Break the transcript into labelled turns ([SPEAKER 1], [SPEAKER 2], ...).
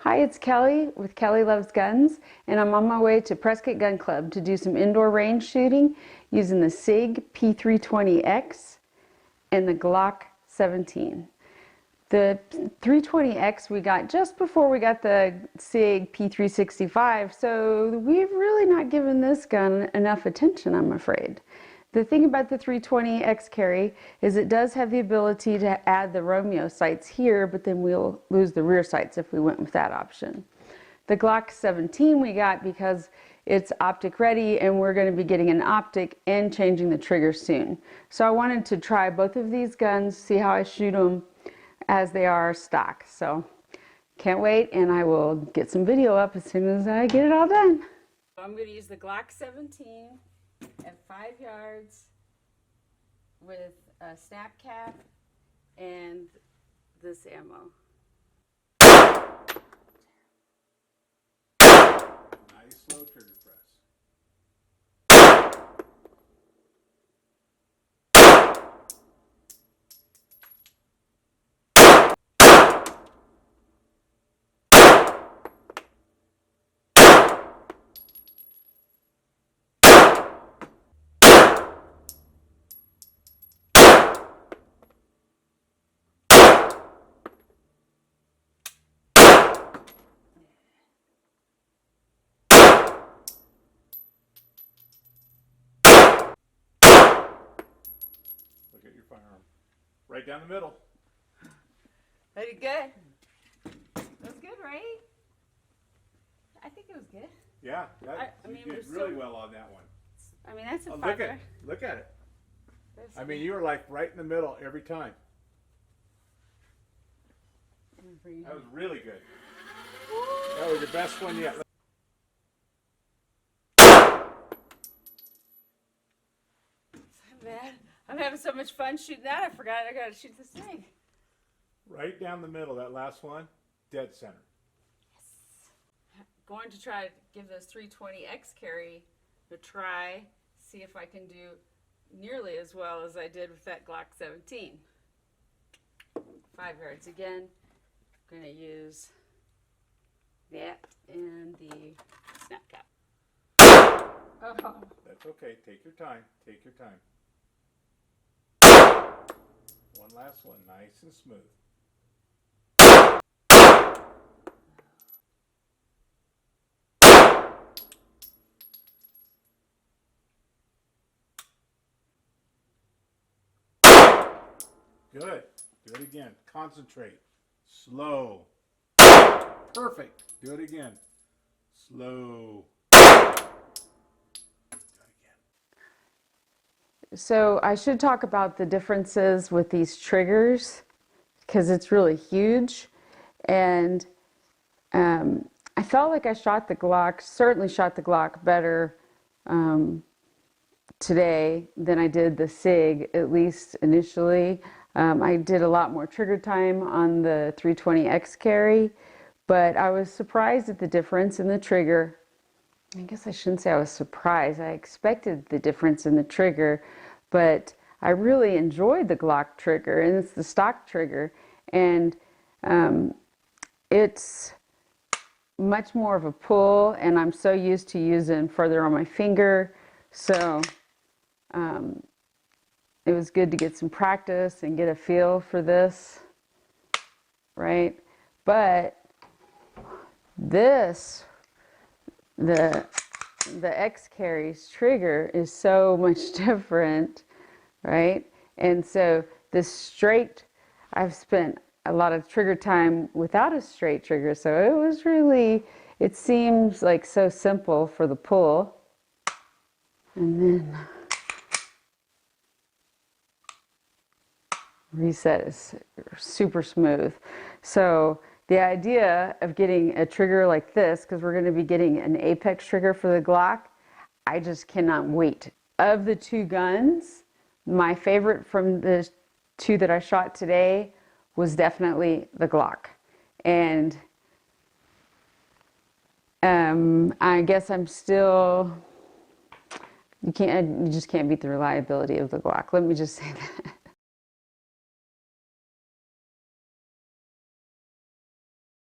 [SPEAKER 1] Hi, it's Kelly with Kelli Loves Guns, and I'm on my way to Prescott Gun Club to do some indoor range shooting using the Sig P320 X and the Glock 17. The 320X we got just before we got the Sig P365, so we've really not given this gun enough attention, I'm afraid. The thing about the 320 X-Carry is it does have the ability to add the Romeo sights here, but then we'll lose the rear sights if we went with that option. The Glock 17 we got because it's optic ready and we're going to be getting an optic and changing the trigger soon. So I wanted to try both of these guns, see how I shoot them as they are stock. So can't wait, and I will get some video up as soon as I get it all done. I'm going to use the Glock 17 at 5 yards with a snap cap and this ammo.
[SPEAKER 2] Nice slow trigger press. Look at your firearm. Right down the middle.
[SPEAKER 1] Pretty good. That was good, right? I think it was good.
[SPEAKER 2] Yeah,
[SPEAKER 1] I mean,
[SPEAKER 2] you did really well on that one.
[SPEAKER 1] I mean, that's a
[SPEAKER 2] look at it. I mean, you were like right in the middle every time. That was really good. That was your best one yet.
[SPEAKER 1] Man, I'm having so much fun shooting that, I forgot I gotta shoot this thing.
[SPEAKER 2] Right down the middle, that last one, dead center.
[SPEAKER 1] Yes. Going to try to give this 320 X-Carry a try, see if I can do nearly as well as I did with that Glock 17. 5 yards again. I'm gonna use that and the snap cap. Oh.
[SPEAKER 2] That's okay, take your time, take your time. One last one, nice and smooth. Good. Do it again. Concentrate. Slow. Perfect. Do it again. Slow. Do it again.
[SPEAKER 1] So I should talk about the differences with these triggers because it's really huge, and I felt like I shot the Glock, certainly shot the Glock better today than I did the Sig, at least initially. I did a lot more trigger time on the 320 X-Carry, but I was surprised at the difference in the trigger. I guess I shouldn't say I was surprised. I expected the difference in the trigger, but I really enjoyed the Glock trigger, and it's the stock trigger, and it's much more of a pull, and I'm so used to using further on my finger, so it was good to get some practice and get a feel for this, right? But this, the X-Carry's trigger is so much different, right? And so this straight, I've spent a lot of trigger time without a straight trigger, so it was really, it seems like so simple for the pull. And then reset is super smooth. So the idea of getting a trigger like this, because we're going to be getting an apex trigger for the Glock, I just cannot wait. Of the two guns, my favorite from the two that I shot today was definitely the Glock. And I guess I'm still, you just can't beat the reliability of the Glock. Let me just say that.